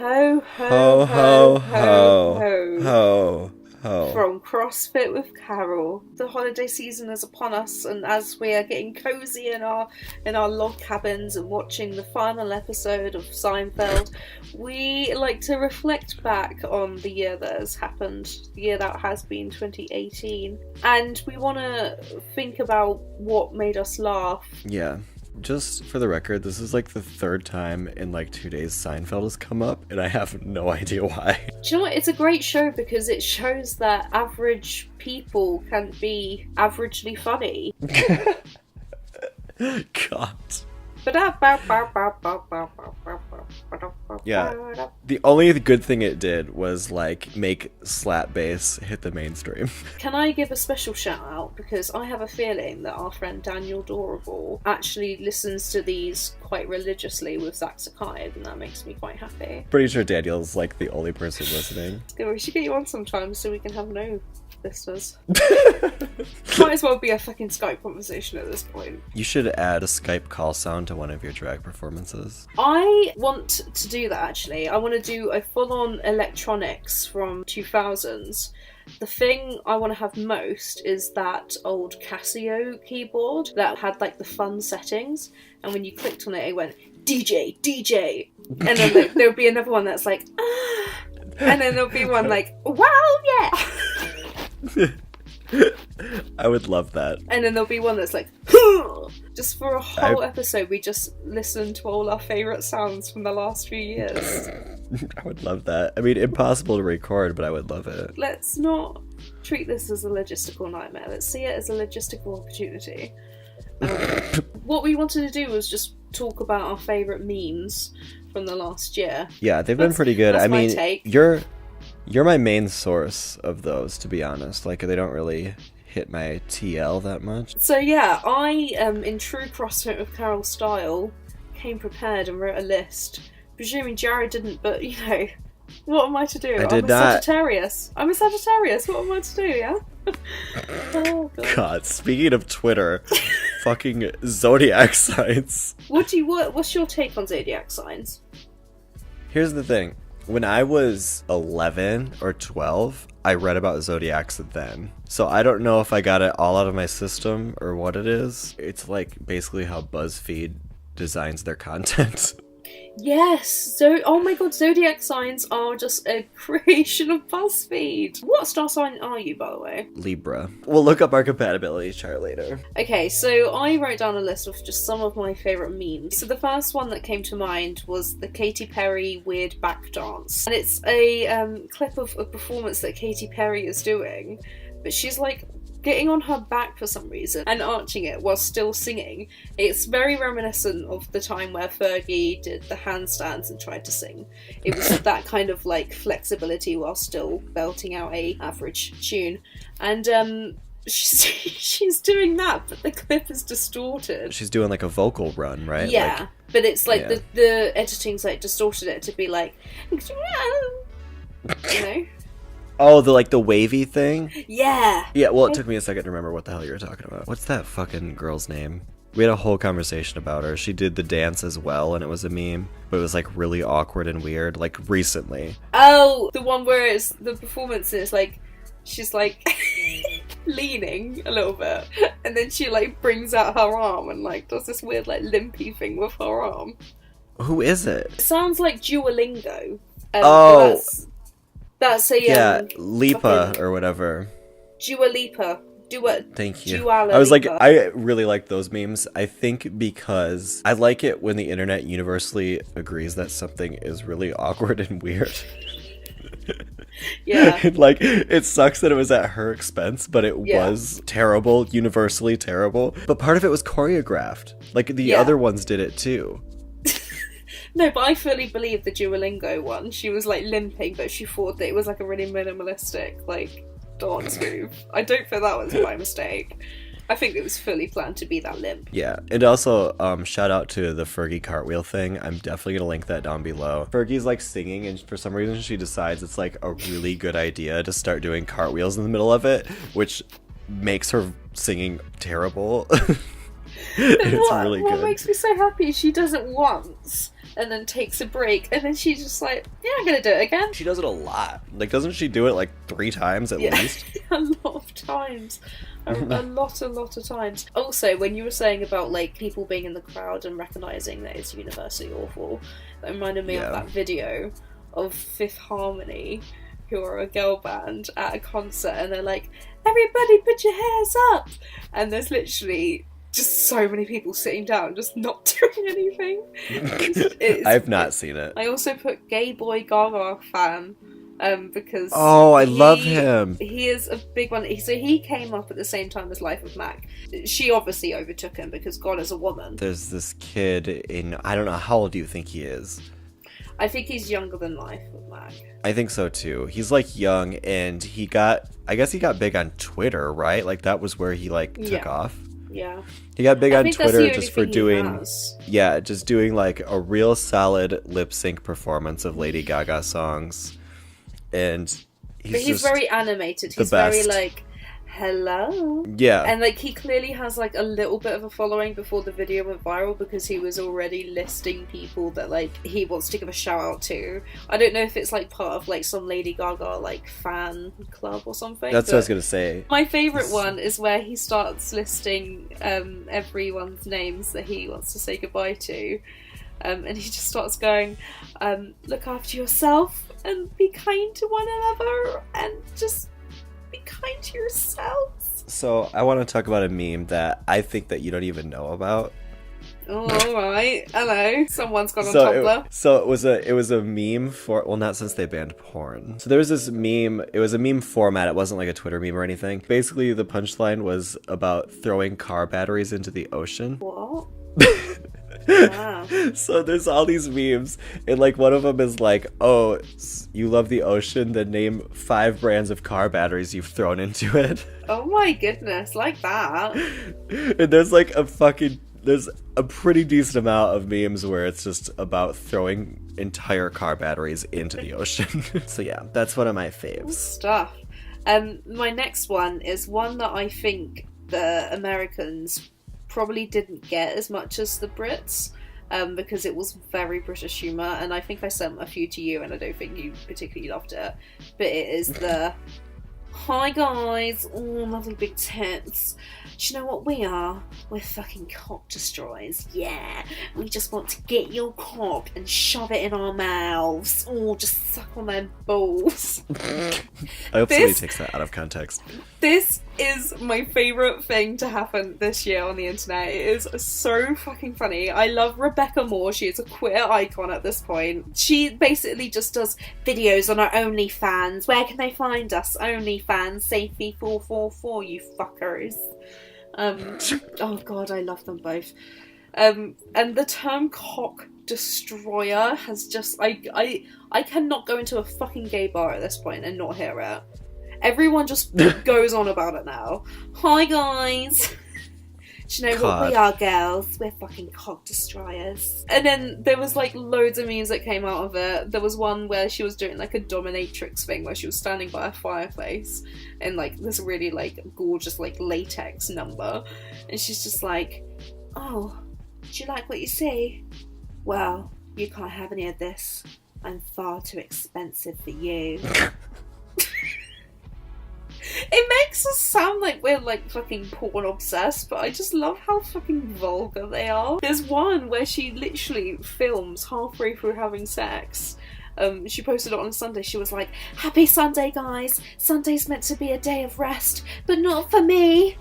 Ho, Ho, ho, ho, ho, ho, ho, ho. ho, ho. From CrossFit with Carol. The holiday season is upon us, and as we are getting cozy in our log cabins and watching the final episode of Seinfeld, we like to reflect back on the year that has happened, the year that has been 2018, and we want to think about what made us laugh. Yeah. Just for the record, this is like the third time in like 2 days Seinfeld has come up, and I have no idea why. Do you know what? It's a great show because it shows that average people can be averagely funny. God. Yeah. The only good thing it did was like make slap bass hit the mainstream. Can I give a special shout out, because I have a feeling that our friend Daniel Dorable actually listens to these quite religiously with Zach Sakai, and that makes me quite happy. Pretty sure Daniel's like the only person listening. We should get you on sometime so we can have no listeners. Might as well be a fucking Skype conversation at this point. You should add a Skype call sound to one of your drag performances. I want to do that, actually. I want to do a full-on electronics from 2000s. The thing I want to have most is that old Casio keyboard that had like the fun settings, and when you clicked on it, it went DJ, DJ, and then there would be another one that's like, ah, and then there'll be one like, wow, yeah. I would love that. And then there'll be one that's like, just for a whole episode, we just listen to all our favourite sounds from the last few years. I would love that. I mean, impossible to record, but I would love it. Let's not treat this as a logistical nightmare. Let's see it as a logistical opportunity. What we wanted to do was just talk about our favourite memes from the last year. Yeah, they've been pretty good. That's I mean, my take. You're my main source of those, to be honest. Like, they don't really hit my TL that much. So yeah, I, in true CrossFit with Carol style, came prepared and wrote a list. Presuming Jared didn't, but, you know, what am I to do? I did not. Sagittarius. I'm a Sagittarius. What am I to do, yeah? Oh, God, speaking of Twitter, fucking zodiac signs. What's your take on zodiac signs? Here's the thing. When I was 11 or 12, I read about zodiacs then. So I don't know if I got it all out of my system or what it is. It's like basically how BuzzFeed designs their content. Yes! Oh my god, zodiac signs are just a creation of BuzzFeed. What star sign are you, by the way? Libra. We'll look up our compatibility chart later. Okay, so I wrote down a list of just some of my favourite memes. So the first one that came to mind was the Katy Perry weird back dance. And it's a clip of a performance that Katy Perry is doing, but she's like getting on her back for some reason and arching it while still singing. It's very reminiscent of the time where Fergie did the handstands and tried to sing. It was that kind of like flexibility while still belting out a average tune. And she's doing that, but the clip is distorted. She's doing like a vocal run, right? Yeah, like, but it's like the editing's like distorted it to be like, you know? Oh, the wavy thing? Yeah. Yeah, well, it took me a second to remember what the hell you were talking about. What's that fucking girl's name? We had a whole conversation about her. She did the dance as well, and it was a meme, but it was like really awkward and weird, like recently. Oh, the one where it's the performance is like, she's like leaning a little bit, and then she like brings out her arm and like does this weird like limpy thing with her arm. Who is it? It sounds like Duolingo. Oh! That's a Lipa or whatever. Dua Lipa. Thank you. Dua I was like, Lipa. I really like those memes. I think because I like it when the internet universally agrees that something is really awkward and weird. Yeah. Like, it sucks that it was at her expense, but it was terrible, universally terrible. But part of it was choreographed. Like, the other ones did it too. No, but I fully believe the Duolingo one. She was like limping, but she thought that it was like a really minimalistic like dance move. I don't feel that was by mistake. I think it was fully planned to be that limp. Yeah, and also shout out to the Fergie cartwheel thing. I'm definitely gonna link that down below. Fergie's like singing, and for some reason she decides it's like a really good idea to start doing cartwheels in the middle of it, which makes her singing terrible. It's really good. What makes me so happy? She does it once. and then takes a break, and then she's just like, yeah, I'm gonna do it again. She does it a lot. Like, doesn't she do it like 3 times at least? A lot of times. A lot of times. Also, when you were saying about like people being in the crowd and recognizing that it's universally awful, that reminded me of that video of Fifth Harmony, who are a girl band at a concert, and they're like, everybody put your hairs up, and there's literally just so many people sitting down just not doing anything. I've not seen it. I also put gay boy Gaga fan, because I love him. He is a big one. So he came up at the same time as Life of Mac. She obviously overtook him because God is a woman. There's this kid in, I don't know, how old do you think he is? I think he's younger than Life of Mac. I think so too. He's like young, and I guess he got big on Twitter, right? Like that was where he like took off. Yeah. He got big on Twitter just for doing, just doing like a real solid lip sync performance of Lady Gaga songs. And he's very animated. He's very like, hello. Yeah. And like he clearly has like a little bit of a following before the video went viral, because he was already listing people that like he wants to give a shout out to. I don't know if it's like part of like some Lady Gaga like fan club or something. That's what I was gonna say. My favourite one is where he starts listing everyone's names that he wants to say goodbye to. And he just starts going, look after yourself and be kind to one another and just be kind to yourselves. So I want to talk about a meme that I think that you don't even know about. Oh, alright. Hello. Someone's gone on Tumblr. It was a meme for, well, not since they banned porn. So there was this meme, it was a meme format, it wasn't like a Twitter meme or anything. Basically the punchline was about throwing car batteries into the ocean. What? Wow. So there's all these memes, and like one of them is like, oh, you love the ocean, then name 5 brands of car batteries you've thrown into it. Oh my goodness, like that. And there's like there's a pretty decent amount of memes where it's just about throwing entire car batteries into the ocean. So yeah, that's one of my faves. Stuff. My next one is one that I think the Americans probably didn't get as much as the Brits, because it was very British humour, and I think I sent a few to you and I don't think you particularly loved it, but it is the hi guys, oh lovely big tits, do you know what we are? We're fucking cock destroyers, yeah, we just want to get your cock and shove it in our mouths, or just suck on their balls. I hope somebody takes that out of context. This is my favourite thing to happen this year on the internet. It is so fucking funny. I love Rebecca Moore. She is a queer icon at this point. She basically just does videos on her OnlyFans. Where can they find us? OnlyFans, Safety444, you fuckers. Oh god, I love them both. And the term cock destroyer has just, I cannot go into a fucking gay bar at this point and not hear it. Everyone just goes on about it now. Hi guys! Do you know what we are, girls? We're fucking cock destroyers. And then there was like loads of memes that came out of it. There was one where she was doing like a dominatrix thing where she was standing by a fireplace in like this really like gorgeous like latex number. And she's just like, oh, do you like what you see? Well, you can't have any of this. I'm far too expensive for you. It makes us sound like we're like fucking porn obsessed, but I just love how fucking vulgar they are. There's one where she literally films halfway through having sex. She posted it on a Sunday. She was like, happy Sunday guys, Sunday's meant to be a day of rest, but not for me.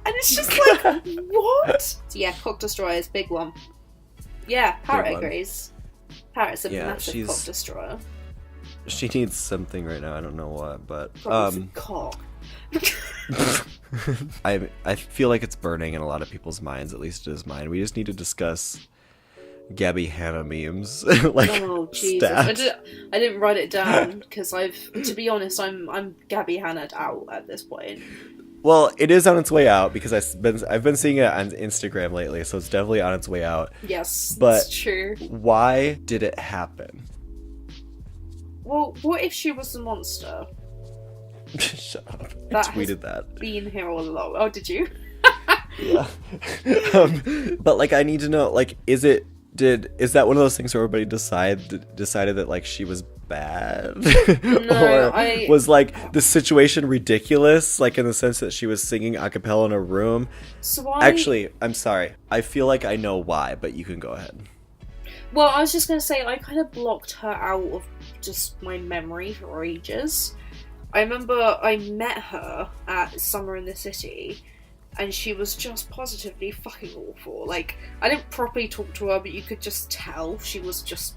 And it's just like, what? So yeah, cock destroyers, big one. Yeah, Parrot agrees. Parrot's a massive cock destroyer. She needs something right now. I don't know what, but cock. I feel like it's burning in a lot of people's minds. At least it is mine. We just need to discuss Gabby Hanna memes. Like, oh Jesus! I didn't write it down because to be honest, I'm Gabby Hanna'd out at this point. Well, it is on its way out because I've been seeing it on Instagram lately, so it's definitely on its way out. Yes, but that's true. Why did it happen? Well, what if she was the monster? Shut up. I tweeted that. Been here all along. Oh, did you? Yeah. But like, I need to know, like, is it Is that one of those things where everybody decided that like she was bad? No, or was like the situation ridiculous, like in the sense that she was singing a cappella in a room? Actually, I'm sorry. I feel like I know why, but you can go ahead. Well, I was just going to say, I kind of blocked her out of just my memory for ages. I remember I met her at Summer in the City, and she was just positively fucking awful. Like, I didn't properly talk to her, but you could just tell she was just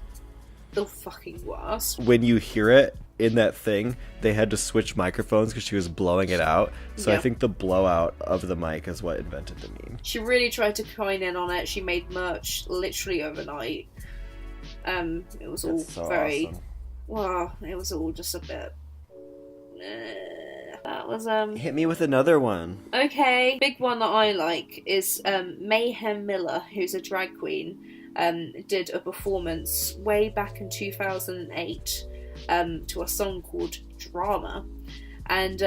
the fucking worst. When you hear it in that thing, they had to switch microphones because she was blowing it out. So I think the blowout of the mic is what invented the meme. She really tried to coin in on it. She made merch literally overnight. It was all very... Awesome. Well, it was all just a bit... That was Hit me with another one. Okay, big one that I like is Mayhem Miller, who's a drag queen, did a performance way back in 2008 to a song called Drama, and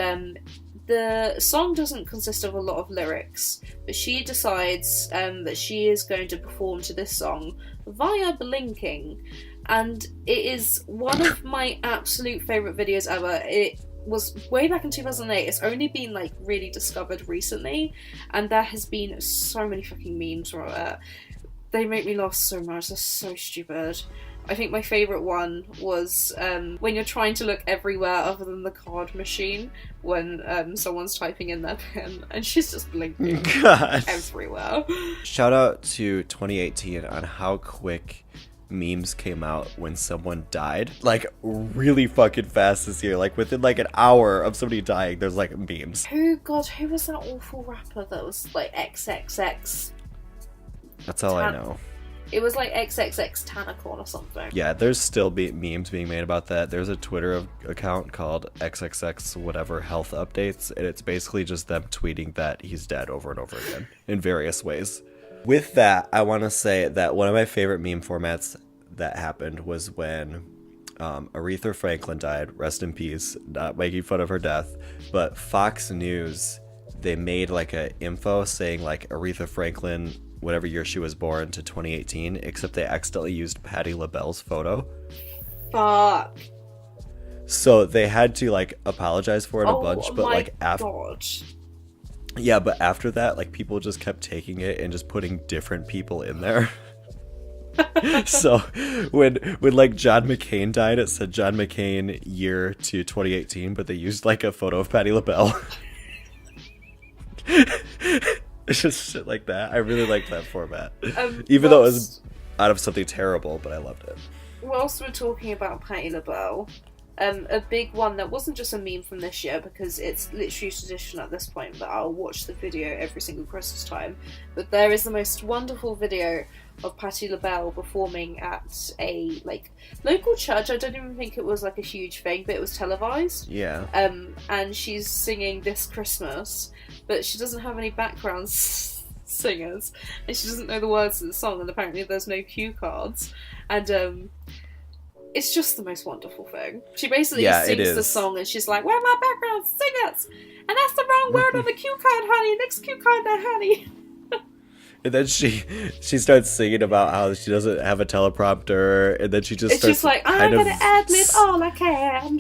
the song doesn't consist of a lot of lyrics, but she decides that she is going to perform to this song via blinking, and it is one of my absolute favourite videos ever. It was way back in 2008. It's only been like really discovered recently, and there has been so many fucking memes from it. They make me laugh so much. They're so stupid. I think my favourite one was when you're trying to look everywhere other than the card machine when someone's typing in their pen and she's just blinking everywhere. Shout out to 2018 on how quick memes came out when someone died, like really fucking fast this year. Like within like an hour of somebody dying, there's like memes. Who was that awful rapper that was like XXX? That's all I know. It was like XXX Tanacorn or something. Yeah, there's still memes being made about that. There's a Twitter account called XXX whatever health updates, and it's basically just them tweeting that he's dead over and over again in various ways. With that, I want to say that one of my favorite meme formats that happened was when Aretha Franklin died. Rest in peace. Not making fun of her death, but Fox News, they made like a info saying like Aretha Franklin, whatever year she was born, to 2018, except they accidentally used Patti LaBelle's photo. Fuck. So they had to like apologize for it a bunch, but like after. Yeah, but after that, like, people just kept taking it and just putting different people in there. So, when like, John McCain died, it said John McCain year to 2018, but they used, like, a photo of Patti LaBelle. It's just shit like that. I really liked that format. Even though it was out of something terrible, but I loved it. Whilst we're talking about Patti LaBelle, a big one that wasn't just a meme from this year, because it's literally tradition at this point that I'll watch the video every single Christmas time, but there is the most wonderful video of Patti LaBelle performing at a like local church. I don't even think it was like a huge thing, but it was televised. Yeah. And she's singing This Christmas, but she doesn't have any background singers, and she doesn't know the words of the song, and apparently there's no cue cards, and it's just the most wonderful thing. She basically sings the song and she's like, "Where are my background singers? And that's the wrong word on the cue card, honey. Next cue card there, honey." And then she starts singing about how she doesn't have a teleprompter, and then she just starts she's like, "I'm gonna ad-lib all I can."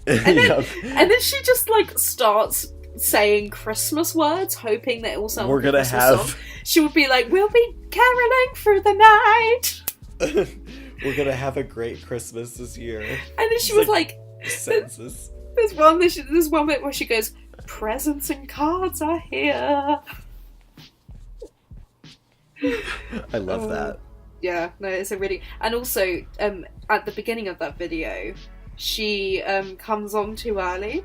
And then, and then she just like starts saying Christmas words, hoping that it will sound like a Christmas song. She would be like, "We'll be caroling through the night. We're gonna have a great Christmas this year." And then she was like sentences. There's one bit where she goes, "Presents and cards are here." I love that. Yeah, no, it's a really... And also, at the beginning of that video, she comes on too early,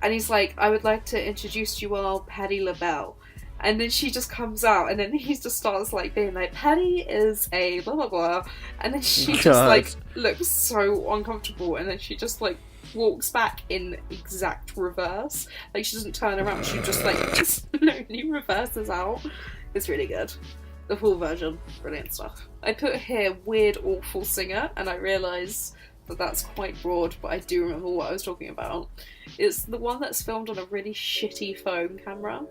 and he's like, "I would like to introduce you all Patti LaBelle." And then she just comes out, and then he just starts like being like, "Patti is a blah blah blah," and then she just like looks so uncomfortable, and then she just like walks back in exact reverse. Like she doesn't turn around, she just like slowly reverses out. It's really good. The full version, brilliant stuff. I put here weird awful singer, and I realise that that's quite broad, but I do remember what I was talking about. It's the one that's filmed on a really shitty phone camera.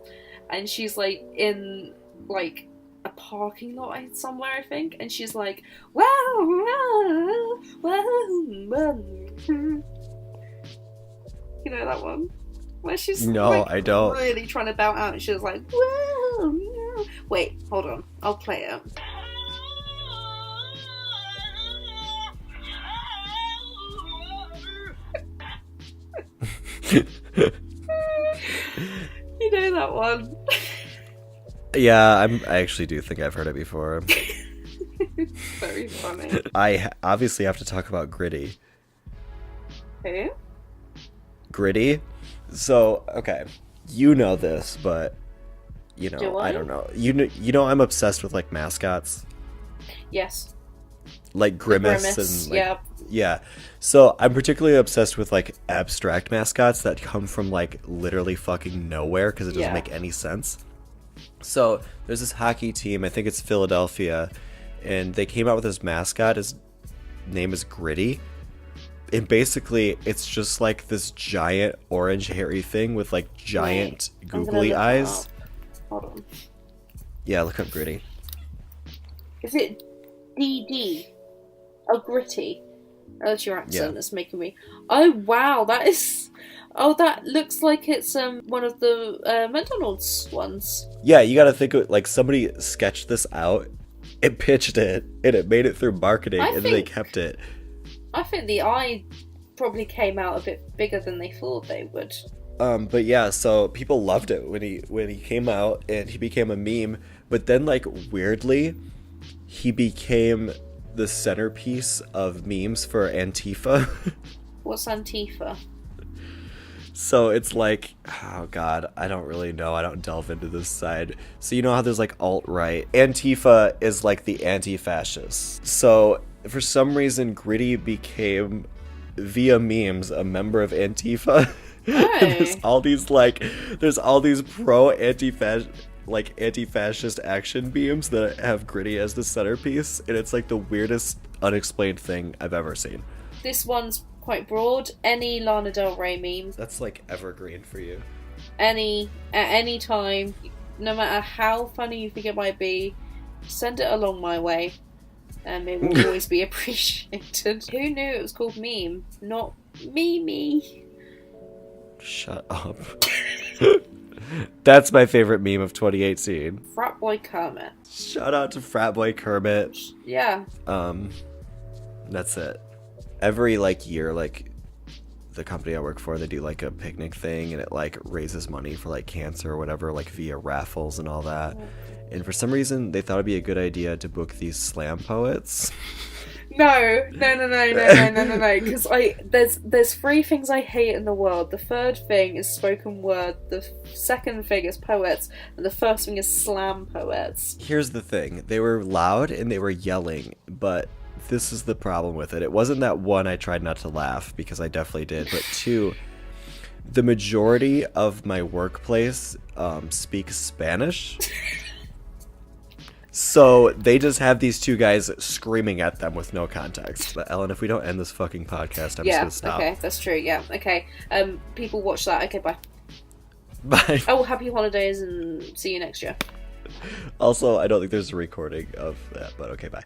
And she's like in like a parking lot somewhere, I think, and she's like, wow, wow. You know that one? Where she's I don't. really trying to bow out, and she's like, wow. Wait, hold on. I'll play it. You know that one? Yeah, I actually do think I've heard it before. Very funny. I obviously have to talk about Gritty. Who? Gritty? So, okay, you know this, but, you know, Do I don't know. You know I'm obsessed with, like, mascots. Yes. Like Grimace and, like, yeah. yeah. So, I'm particularly obsessed with, like, abstract mascots that come from, like, literally fucking nowhere because it doesn't make any sense. So, there's this hockey team, I think it's Philadelphia, and they came out with this mascot. His name is Gritty. And basically, it's just like this giant orange hairy thing with like giant googly eyes. Hold on. Yeah, look up Gritty. Is it DD? Oh, Gritty. Oh, that's your accent that's making me. Oh, wow, that is. Oh, that looks like it's one of the McDonald's ones. Yeah, you gotta think of, like, somebody sketched this out, and pitched it, and it made it through marketing, and then they kept it. I think the eye probably came out a bit bigger than they thought they would. But yeah, so people loved it when he came out, and he became a meme. But then, like, weirdly, he became the centerpiece of memes for Antifa. What's Antifa? So it's like, oh god, I don't really know. I don't delve into this side. So you know how there's like alt-right? Antifa is like the anti-fascists. So for some reason, Gritty became, via memes, a member of Antifa. Hey. There's all these pro anti-fascist action memes that have Gritty as the centerpiece, and it's like the weirdest unexplained thing I've ever seen. This one's quite broad. Any Lana Del Rey meme. That's like evergreen for you. At any time, no matter how funny you think it might be, send it along my way. It will always be appreciated. Who knew it was called meme? Not Mimi. Shut up. That's my favorite meme of 2018. Frat Boy Kermit. Shout out to Frat Boy Kermit. Yeah. That's it. Every like year, like the company I work for, they do like a picnic thing, and it like raises money for like cancer or whatever, like via raffles and all that. And for some reason, they thought it'd be a good idea to book these slam poets. No. Because there's three things I hate in the world. The third thing is spoken word. The second thing is poets, and the first thing is slam poets. Here's the thing: they were loud and they were yelling, but this is the problem with it. It wasn't that, one, I tried not to laugh, because I definitely did, but two, the majority of my workplace speaks Spanish. So they just have these two guys screaming at them with no context. But Ellen, if we don't end this fucking podcast, I'm just gonna stop. Okay, that's true. Yeah, okay. People watch that. Okay, bye. Bye. Oh, happy holidays and see you next year. Also, I don't think there's a recording of that, but okay, bye.